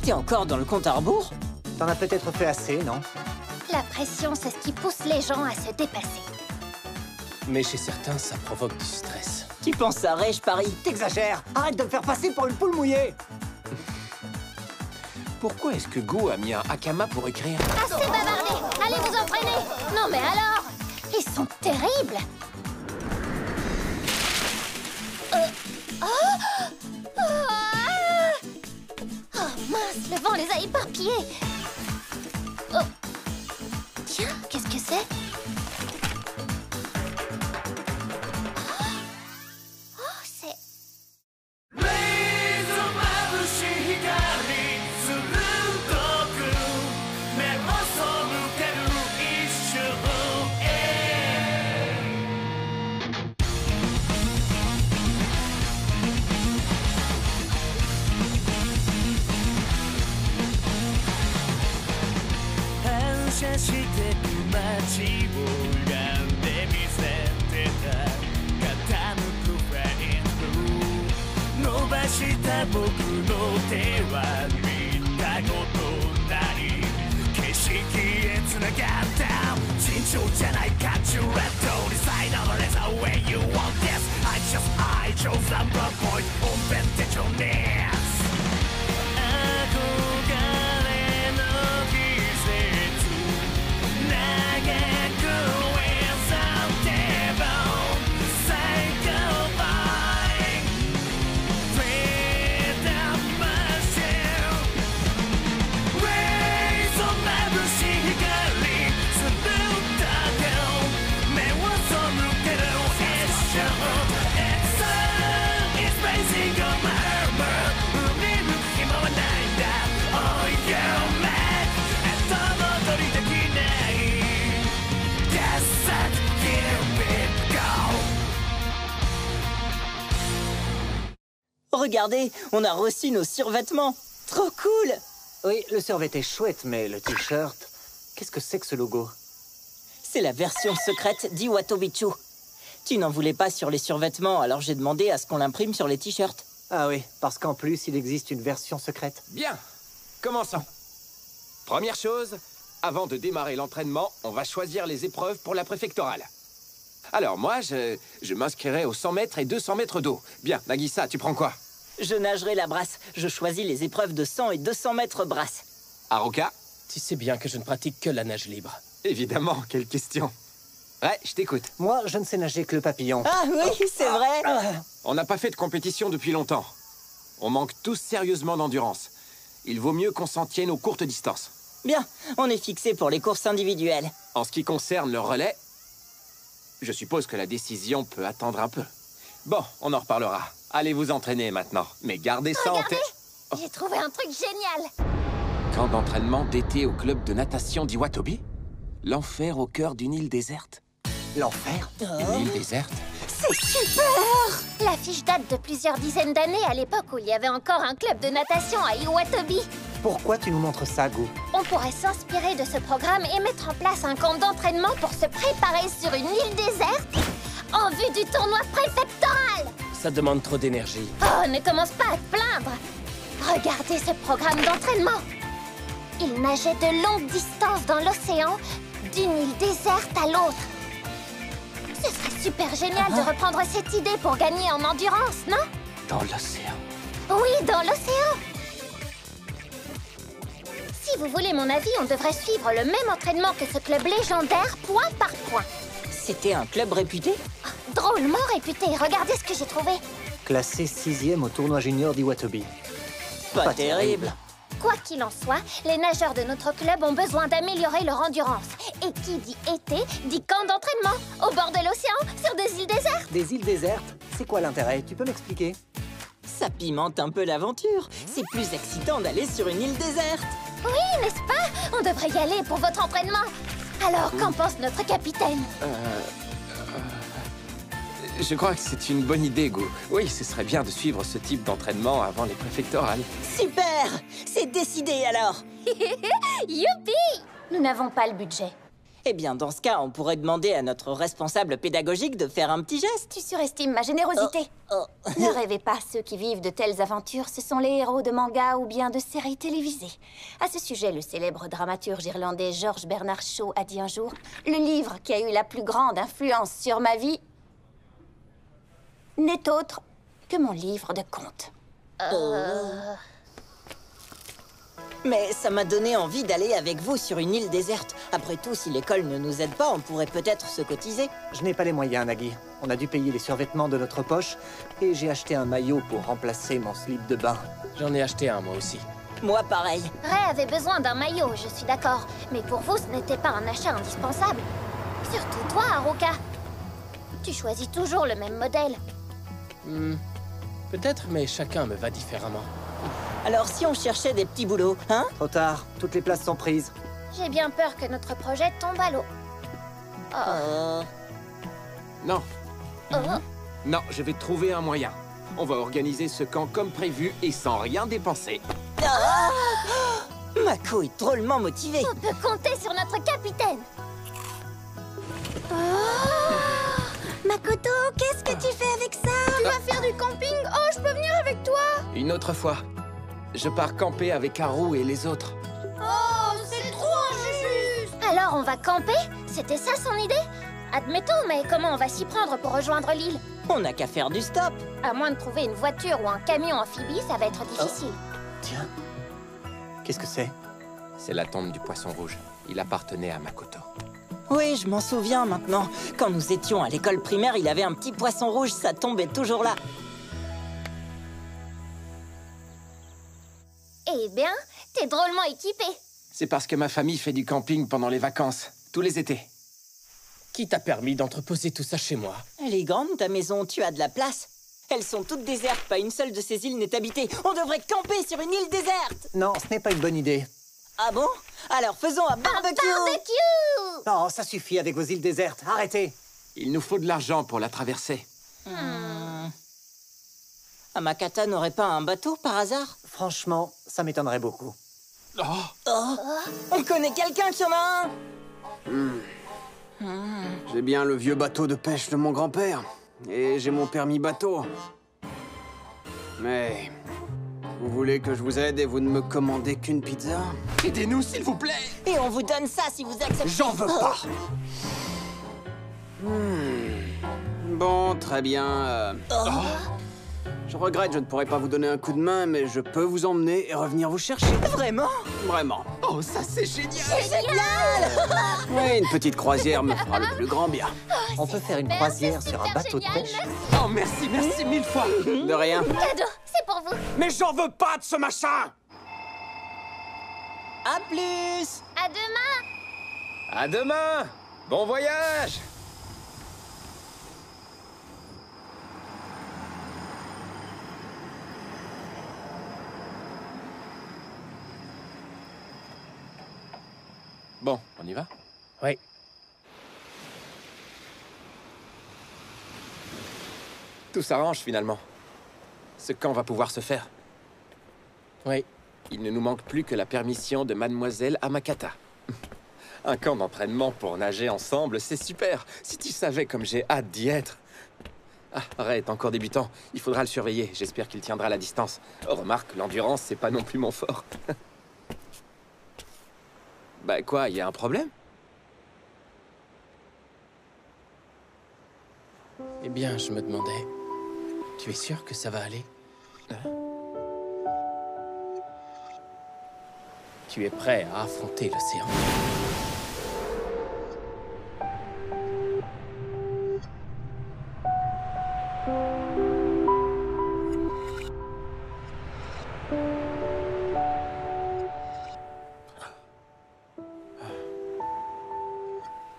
T'es encore dans le compte à rebours? T'en as peut-être fait assez, non? La pression, c'est ce qui pousse les gens à se dépasser. Mais chez certains, ça provoque du stress. Tu penses à Ray, je parie? T'exagères! Arrête de me faire passer pour une poule mouillée! Pourquoi est-ce que Go a mis un hakama pour écrire? Assez bavardé! Allez vous entraîner! Non mais alors! Ils sont terribles! Oh mince, le vent les a éparpillés! Oh. Tiens, qu'est-ce que c'est? Oh, c'est... Regardez, on a reçu nos survêtements. Trop cool! Oui, le survêt est chouette, mais le t-shirt... Qu'est-ce que c'est que ce logo? C'est la version secrète d'Iwatobichu. Tu n'en voulais pas sur les survêtements, alors j'ai demandé à ce qu'on l'imprime sur les t-shirts. Ah oui, parce qu'en plus, il existe une version secrète. Bien, commençons. Première chose, avant de démarrer l'entraînement, on va choisir les épreuves pour la préfectorale. Alors moi, je m'inscrirai aux 100 mètres et 200 mètres d'eau. Bien, Nagisa, tu prends quoi? Je nagerai la brasse. Je choisis les épreuves de 100 et 200 mètres brasse. Haruka? Tu sais bien que je ne pratique que la nage libre. Évidemment, quelle question. Ouais, je t'écoute. Moi, je ne sais nager que le papillon. Ah oui, c'est vrai. On n'a pas fait de compétition depuis longtemps. On manque tous sérieusement d'endurance. Il vaut mieux qu'on s'en tienne aux courtes distances. Bien, on est fixé pour les courses individuelles. En ce qui concerne le relais, je suppose que la décision peut attendre un peu. Bon, on en reparlera. Allez vous entraîner maintenant, mais gardez ça en tête. J'ai trouvé un truc génial! Camp d'entraînement d'été au club de natation d'Iwatobi? L'enfer au cœur d'une île déserte? L'enfer? Une île déserte? C'est super! L'affiche date de plusieurs dizaines d'années, à l'époque où il y avait encore un club de natation à Iwatobi. Pourquoi tu nous montres ça, Go? On pourrait s'inspirer de ce programme et mettre en place un camp d'entraînement pour se préparer sur une île déserte en vue du tournoi préfectoral. Ça demande trop d'énergie. Oh, ne commence pas à te plaindre. Regardez ce programme d'entraînement. Il nageait de longues distances dans l'océan, d'une île déserte à l'autre. Ce serait super génial de reprendre cette idée pour gagner en endurance, non? Dans l'océan. Oui, dans l'océan. Si vous voulez mon avis, on devrait suivre le même entraînement que ce club légendaire, point par point. C'était un club réputé? Drôlement réputé. Regardez ce que j'ai trouvé. Classé 6e au tournoi junior d'Iwatobi. Pas terrible. Quoi qu'il en soit, les nageurs de notre club ont besoin d'améliorer leur endurance. Et qui dit été, dit camp d'entraînement, au bord de l'océan, sur des îles désertes. Des îles désertes? C'est quoi l'intérêt? Tu peux m'expliquer? Ça pimente un peu l'aventure. C'est plus excitant d'aller sur une île déserte. Oui, n'est-ce pas? On devrait y aller pour votre entraînement. Alors, qu'en pense notre capitaine? Je crois que c'est une bonne idée, Go. Oui, ce serait bien de suivre ce type d'entraînement avant les préfectorales. Super! C'est décidé alors. Youpi! Nous n'avons pas le budget. Eh bien, dans ce cas, on pourrait demander à notre responsable pédagogique de faire un petit geste. Tu surestimes ma générosité. Ne rêvez pas, ceux qui vivent de telles aventures, ce sont les héros de manga ou bien de séries télévisées. À ce sujet, le célèbre dramaturge irlandais George Bernard Shaw a dit un jour « Le livre qui a eu la plus grande influence sur ma vie n'est autre que mon livre de contes. » Mais ça m'a donné envie d'aller avec vous sur une île déserte. Après tout, si l'école ne nous aide pas, on pourrait peut-être se cotiser. Je n'ai pas les moyens, Nagui. On a dû payer les survêtements de notre poche et j'ai acheté un maillot pour remplacer mon slip de bain. J'en ai acheté un, moi aussi. Moi, pareil. Ray avait besoin d'un maillot, je suis d'accord. Mais pour vous, ce n'était pas un achat indispensable. Surtout toi, Haruka. Tu choisis toujours le même modèle. Peut-être, mais chacun me va différemment. Alors, si on cherchait des petits boulots, hein? Trop tard, toutes les places sont prises. J'ai bien peur que notre projet tombe à l'eau. Non, Oh. non, je vais trouver un moyen. On va organiser ce camp comme prévu et sans rien dépenser. Mako est drôlement motivée. On peut compter sur notre capitaine. Makoto, qu'est-ce que tu fais avec ça? Tu vas faire du camping? Oh, je peux venir avec toi? Une autre fois, je pars camper avec Haru et les autres. Oh, c'est trop injuste! Alors on va camper? C'était ça son idée? Admettons, mais comment on va s'y prendre pour rejoindre l'île? On n'a qu'à faire du stop. À moins de trouver une voiture ou un camion amphibie, ça va être difficile. Tiens, qu'est-ce que c'est? C'est la tombe du poisson rouge. Il appartenait à Makoto. Oui, je m'en souviens maintenant. Quand nous étions à l'école primaire, il avait un petit poisson rouge, sa tombe est toujours là. Eh bien, t'es drôlement équipé. C'est parce que ma famille fait du camping pendant les vacances, tous les étés. Qui t'a permis d'entreposer tout ça chez moi? Elle est grande, ta maison, tu as de la place. Elles sont toutes désertes, pas une seule de ces îles n'est habitée. On devrait camper sur une île déserte. Non, ce n'est pas une bonne idée. Ah bon? Alors faisons un barbecue. Barbecue! Non, ça suffit avec vos îles désertes. Arrêtez. Il nous faut de l'argent pour la traverser. Amakata n'aurait pas un bateau par hasard? Franchement, ça m'étonnerait beaucoup. On connaît quelqu'un qui en a un. J'ai bien le vieux bateau de pêche de mon grand-père. Et j'ai mon permis bateau. Mais... vous voulez que je vous aide et vous ne me commandez qu'une pizza? Aidez-nous, s'il vous plaît! Et on vous donne ça si vous acceptez. J'en veux pas! Bon, très bien. Je regrette, je ne pourrai pas vous donner un coup de main, mais je peux vous emmener et revenir vous chercher. Vraiment? Vraiment. Oh, ça c'est génial! Oui, une petite croisière me fera le plus grand bien. On peut faire une croisière sur un bateau de pêche? Oh, merci, merci mille fois! De rien. Cadeau, c'est pour vous. Mais j'en veux pas de ce machin! À plus. À demain. À demain! Bon voyage! Bon, on y va? Oui. Tout s'arrange finalement. Ce camp va pouvoir se faire. Oui. Il ne nous manque plus que la permission de Mademoiselle Amakata. Un camp d'entraînement pour nager ensemble, c'est super. Si tu savais comme j'ai hâte d'y être. Ah, Ray est encore débutant. Il faudra le surveiller. J'espère qu'il tiendra la distance. Oh, remarque, l'endurance, c'est pas non plus mon fort. Bah quoi, y a un problème? Eh bien, je me demandais... Tu es sûr que ça va aller? Tu es prêt à affronter l'océan?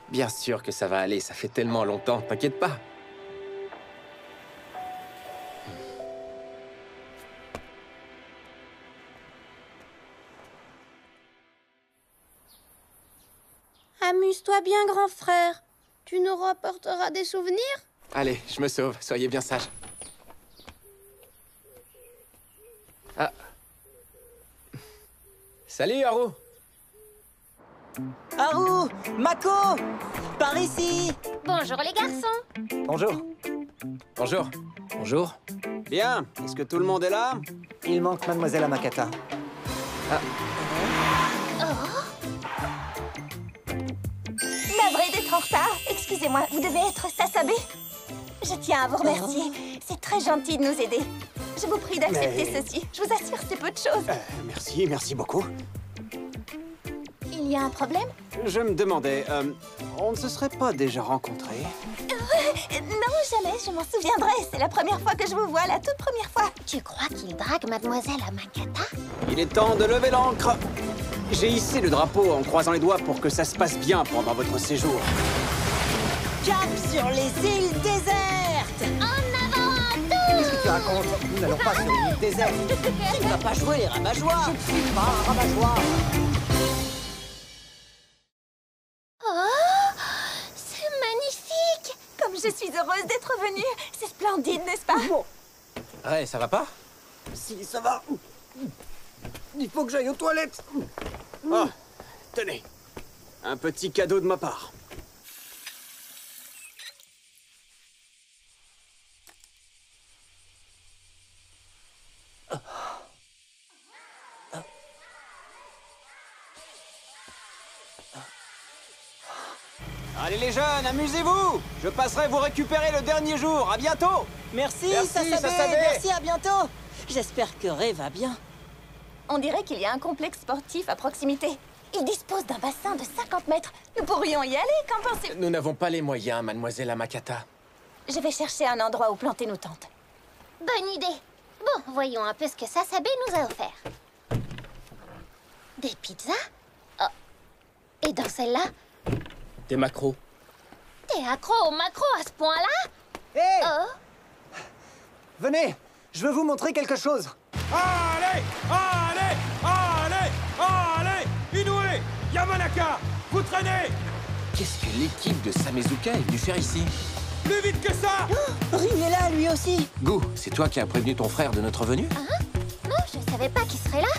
Bien sûr que ça va aller, ça fait tellement longtemps, t'inquiète pas. Amuse-toi bien, grand frère. Tu nous rapporteras des souvenirs? Allez, je me sauve, soyez bien sages. Ah. Salut, Haru. Haru! Mako! Par ici! Bonjour les garçons. Bonjour. Bonjour. Bonjour. Bien, est-ce que tout le monde est là? Il manque Mademoiselle Amakata. Navré d'être en retard. Excusez-moi, vous devez être Sasabe. Je tiens à vous remercier. C'est très gentil de nous aider. Je vous prie d'accepter ceci. Je vous assure, c'est peu de choses. Merci beaucoup. Il y a un problème? Je me demandais, on ne se serait pas déjà rencontrés? Non, jamais, je m'en souviendrai. C'est la première fois que je vous vois, la toute première fois. Tu crois qu'il drague Mademoiselle Amakata? Il est temps de lever l'ancre. J'ai hissé le drapeau en croisant les doigts pour que ça se passe bien pendant votre séjour. Cap sur les îles désertes! En avant à Qu'est-ce que tu racontes? Nous n'allons pas sur une île déserte. Tu ne vas pas jouer les rabat-joie! Je ne suis pas un rabat-joie. Oh, c'est magnifique! Comme je suis heureuse d'être venue. C'est splendide, n'est-ce pas? Ouais, ça va pas? Si, ça va. Il faut que j'aille aux toilettes. Oh, tenez, un petit cadeau de ma part. Allez les jeunes, amusez-vous! Je passerai vous récupérer le dernier jour. À bientôt! Merci, Merci, Sasabe! Sasabe. Merci, à bientôt! J'espère que Ray va bien. On dirait qu'il y a un complexe sportif à proximité. Il dispose d'un bassin de 50 mètres. Nous pourrions y aller, qu'en pensez-vous? Nous n'avons pas les moyens, Mademoiselle Amakata. Je vais chercher un endroit où planter nos tentes. Bonne idée. Bon, voyons un peu ce que Sasabe nous a offert. Des pizzas? Oh. Et dans celle-là, Des macros. t'es accro au macro à ce point-là? Hé, Oh, venez, je veux vous montrer quelque chose. Allez! Allez! Allez! Allez! Inoue! Yamanaka! Vous traînez! Qu'est-ce que l'équipe de Samezuka est venue faire ici? Plus vite que ça! Ring est là, lui aussi! Gou, c'est toi qui as prévenu ton frère de notre venue? non, je savais pas qu'il serait là.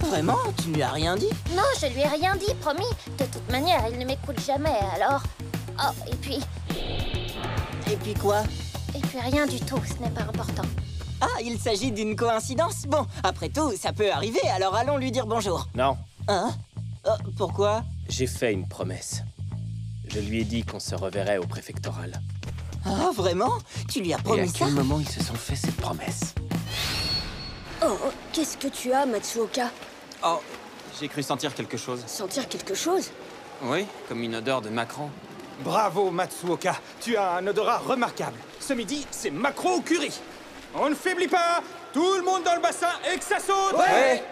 Vraiment? Tu ne lui as rien dit? Non, je lui ai rien dit, promis. De toute manière, il ne m'écoute jamais, alors... Oh, et puis quoi? rien du tout, ce n'est pas important. Ah, il s'agit d'une coïncidence? Bon, après tout, ça peut arriver, alors allons lui dire bonjour. Non. Hein? Pourquoi? J'ai fait une promesse. Je lui ai dit qu'on se reverrait au préfectoral. Ah, vraiment? Tu lui as Et à promis ça? quel moment ils se sont fait cette promesse? Oh, qu'est-ce que tu as, Matsuoka? Oh, j'ai cru sentir quelque chose. Sentir quelque chose? Oui, comme une odeur de macaron. Bravo, Matsuoka. Tu as un odorat remarquable. Ce midi, c'est maquereau au curry. On ne faiblit pas! Tout le monde dans le bassin et que ça saute! Ouais.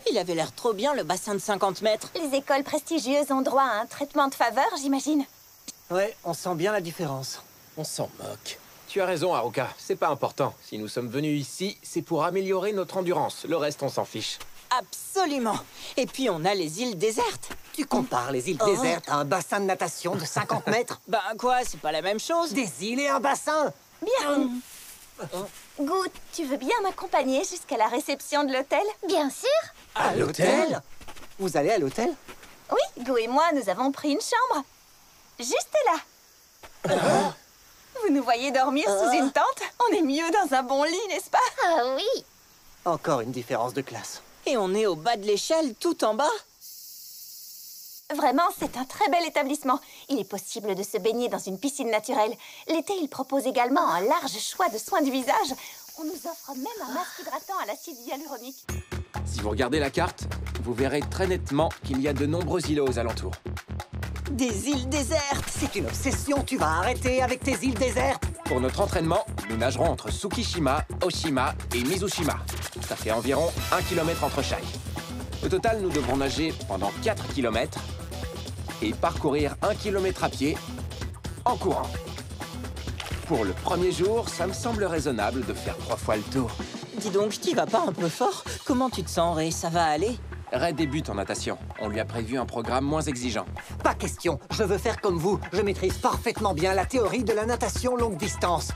Il avait l'air trop bien, le bassin de 50 mètres. Les écoles prestigieuses ont droit à un traitement de faveur, j'imagine. Ouais, on sent bien la différence. On s'en moque. Tu as raison, Haruka. C'est pas important. Si nous sommes venus ici, c'est pour améliorer notre endurance. Le reste, on s'en fiche. Absolument. Et puis on a les îles désertes. Tu compares les îles désertes à un bassin de natation de 50 mètres? Ben quoi, c'est pas la même chose? Des îles et un bassin. Bien. Gou, tu veux bien m'accompagner jusqu'à la réception de l'hôtel? Bien sûr. À l'hôtel? Vous allez à l'hôtel? Oui, Gou et moi, nous avons pris une chambre. Juste là. Vous nous voyez dormir sous une tente? On est mieux dans un bon lit, n'est-ce pas? Ah oui. Encore une différence de classe. Et on est au bas de l'échelle, tout en bas. Vraiment, c'est un très bel établissement. Il est possible de se baigner dans une piscine naturelle. L'été, il propose également un large choix de soins du visage. On nous offre même un masque hydratant à l'acide hyaluronique. Si vous regardez la carte, vous verrez très nettement qu'il y a de nombreux îlots aux alentours. Des îles désertes. C'est une obsession, tu vas arrêter avec tes îles désertes. Pour notre entraînement, nous nagerons entre Tsukishima, Oshima et Mizushima. Ça fait environ 1 km entre chaque. Au total, nous devrons nager pendant 4 km et parcourir 1 km à pied en courant. Pour le premier jour, ça me semble raisonnable de faire 3 fois le tour. Dis donc, t'y vas pas un peu fort? Comment tu te sens, Ray? Ça va aller? Ray débute en natation. On lui a prévu un programme moins exigeant. Pas question, je veux faire comme vous. Je maîtrise parfaitement bien la théorie de la natation longue distance.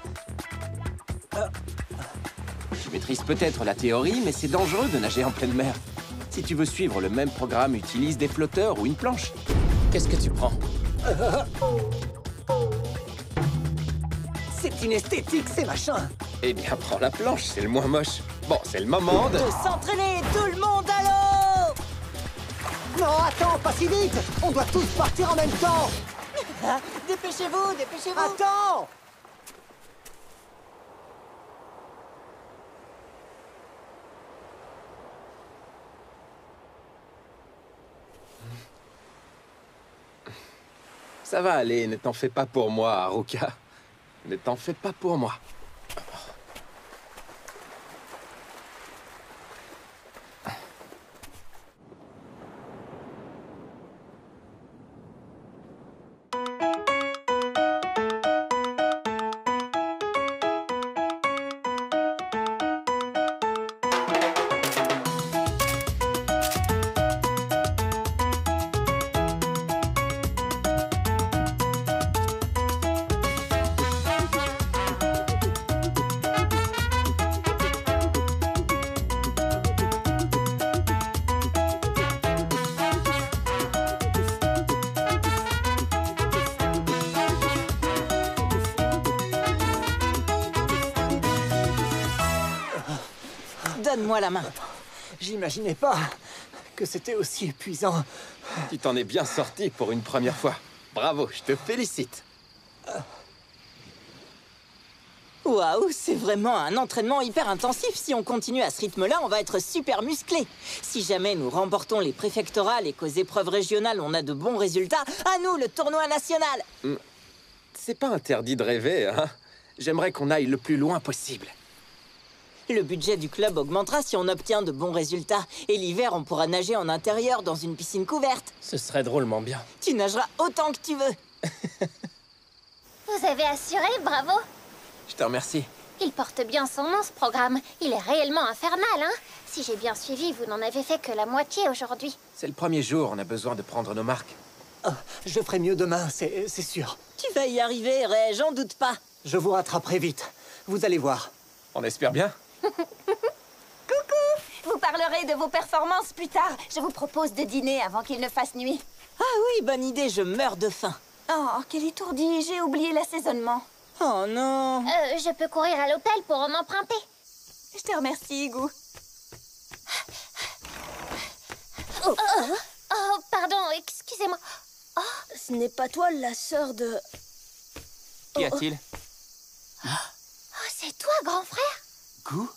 Tu maîtrises peut-être la théorie, mais c'est dangereux de nager en pleine mer. Si tu veux suivre le même programme, utilise des flotteurs ou une planche. Qu'est-ce que tu prends? C'est inesthétique, ces machins. Eh bien, prends la planche, c'est le moins moche. Bon, c'est le moment de... s'entraîner, tout le monde à l'eau! Non, attends, pas si vite. On doit tous partir en même temps. Dépêchez-vous, dépêchez-vous! Attends. Ça va aller, ne t'en fais pas pour moi, Haruka. Ne t'en fais pas pour moi. Donne-moi la main. J'imaginais pas que c'était aussi épuisant. Tu t'en es bien sorti pour une première fois. Bravo, je te félicite. Waouh, c'est vraiment un entraînement hyper intensif. Si on continue à ce rythme-là, on va être super musclés. Si jamais nous remportons les préfectorales et qu'aux épreuves régionales, on a de bons résultats, à nous le tournoi national. C'est pas interdit de rêver, hein. J'aimerais qu'on aille le plus loin possible. Le budget du club augmentera si on obtient de bons résultats. Et l'hiver, on pourra nager en intérieur dans une piscine couverte. Ce serait drôlement bien. Tu nageras autant que tu veux. Vous avez assuré, bravo. Je te remercie. Il porte bien son nom, ce programme. Il est réellement infernal, hein. Si j'ai bien suivi, vous n'en avez fait que la moitié aujourd'hui. C'est le premier jour, on a besoin de prendre nos marques. Oh, je ferai mieux demain, c'est sûr. Tu vas y arriver, Ray, j'en doute pas. Je vous rattraperai vite. Vous allez voir. On espère bien. Vous parlerez de vos performances plus tard. Je vous propose de dîner avant qu'il ne fasse nuit. Ah oui, bonne idée, je meurs de faim. Oh, quel étourdi, j'ai oublié l'assaisonnement. Oh non. Je peux courir à l'hôtel pour en emprunter. Je te remercie, Igou. Oh, pardon, excusez-moi. Ce n'est pas toi la sœur de... Qu'y a-t-il? Oh, c'est toi, grand frère? Gou?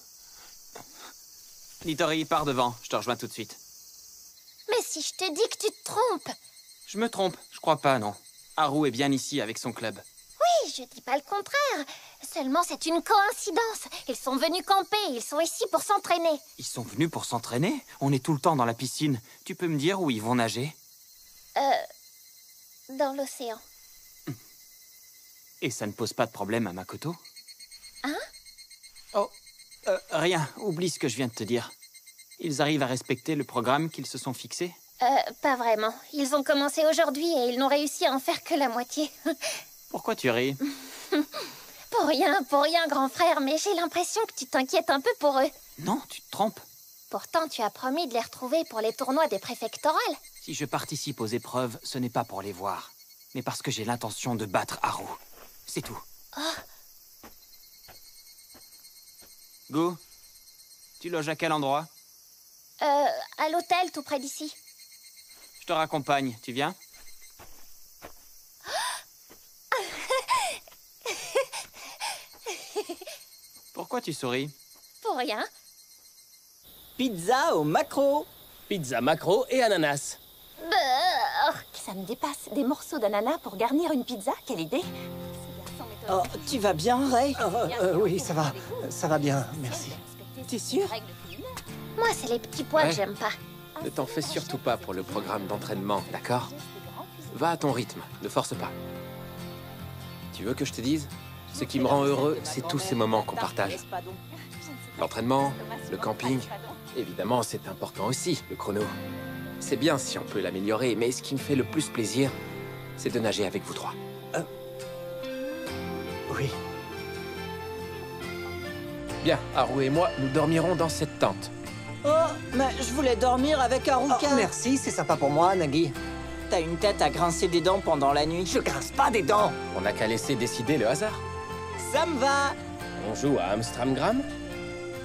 Nitori, pars devant. Je te rejoins tout de suite. Mais si je te dis que tu te trompes. Je me trompe. Je crois pas, non. Haru est bien ici avec son club. Oui, je dis pas le contraire. Seulement, c'est une coïncidence. Ils sont venus camper. Ils sont ici pour s'entraîner. Ils sont venus pour s'entraîner? On est tout le temps dans la piscine. Tu peux me dire où ils vont nager? Dans l'océan. Et ça ne pose pas de problème à Makoto? Hein? Oh, rien. Oublie ce que je viens de te dire. Ils arrivent à respecter le programme qu'ils se sont fixés? Pas vraiment. Ils ont commencé aujourd'hui et ils n'ont réussi à en faire que la moitié. Pourquoi tu ris? Pour rien, grand frère, mais j'ai l'impression que tu t'inquiètes un peu pour eux. Non, tu te trompes. Pourtant, tu as promis de les retrouver pour les tournois des préfectorales. Si je participe aux épreuves, ce n'est pas pour les voir, mais parce que j'ai l'intention de battre Haru. C'est tout. Go, tu loges à quel endroit? À l'hôtel, tout près d'ici. Je te raccompagne, tu viens? Pourquoi tu souris? Pour rien. Pizza au maquereau. Pizza maquereau et ananas. Ça me dépasse. Des morceaux d'ananas pour garnir une pizza? Quelle idée! Oh, tu vas bien, Ray? Oui, ça va bien, merci. T'es sûr? Moi, c'est les petits pois Ouais. que j'aime pas. Ne t'en fais surtout pas pour le programme d'entraînement, d'accord? Va à ton rythme, ne force pas. Tu veux que je te dise? Ce qui me rend heureux, c'est tous ces moments qu'on partage. L'entraînement, le camping, évidemment, c'est important aussi, le chrono. C'est bien si on peut l'améliorer, mais ce qui me fait le plus plaisir, c'est de nager avec vous trois. Oui. Bien, Haru et moi, nous dormirons dans cette tente. Oh, mais je voulais dormir avec Haruka. Merci, c'est sympa pour moi, Nagi. t'as une tête à grincer des dents pendant la nuit? Je grince pas des dents. On n'a qu'à laisser décider le hasard. Ça me va! On joue à Amstramgram?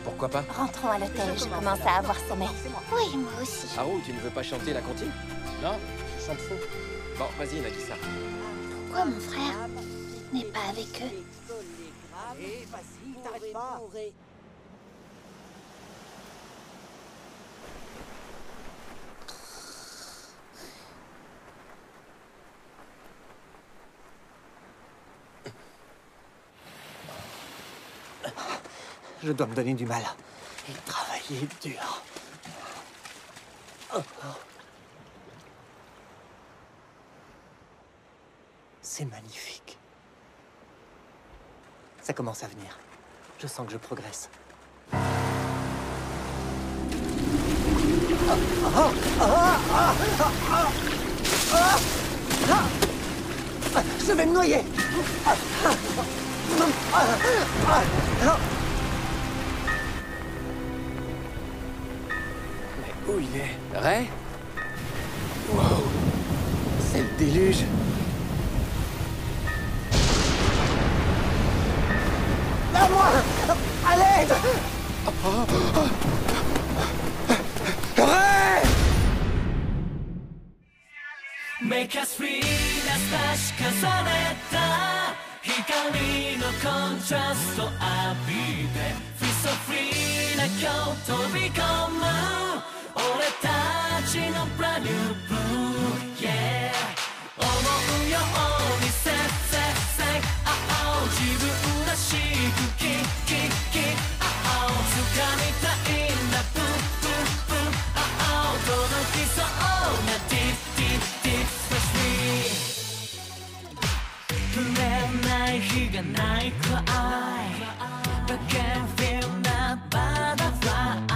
Pourquoi pas? Rentrons à l'hôtel, je commence à avoir sommeil. Oui, moi aussi. Haru, tu ne veux pas chanter la comptine? Non, je chante faux. Bon, vas-y, Nagisa. Pourquoi mon frère n'est pas avec eux? Je dois me donner du mal. Et travailler dur. C'est magnifique. Ça commence à venir. Je sens que je progresse. Je vais me noyer. Mais où il est? Ray? Wow! C'est le déluge! À moi! À l'aide! Ray! Make us free な差し重ねた光のコントラスト浴びて Feel so free な今日飛び込む俺たちの brand new blue Yeah 思うように Say say say oh 自分らしくキッキッキッ oh 掴みたいんだプップップッ oh 届きそうな deep deep deep space free 触れない日がないくらい But can't feel that butterfly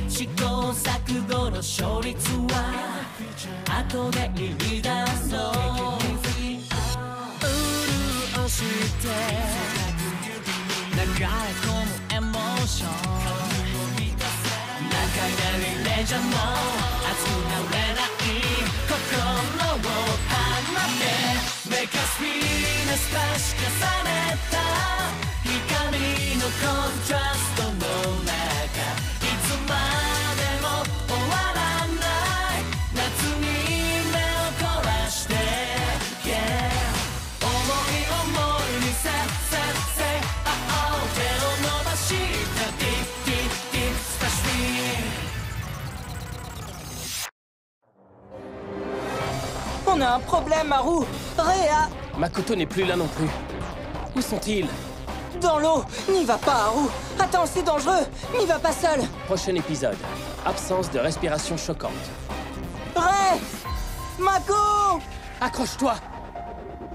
試行錯誤の勝率は後で言い出そう潤して流れ込むエモーション何回なりレジャーも熱くなれない心を放ってMake us feel な差し重ねた光のコントラストの中いつまでも終わらない夏に目を凝らして Yeah 思い思いに Say say say oh 手を伸ばした Deep deep deep space free On a un problème, Haru! Réa! Makoto n'est plus là non plus. Où sont-ils? Dans l'eau! N'y va pas, Haru! Attends, c'est dangereux! N'y va pas seul! Prochain épisode. Absence de respiration choquante. Ré! Mako! Accroche-toi!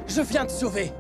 Je viens te sauver!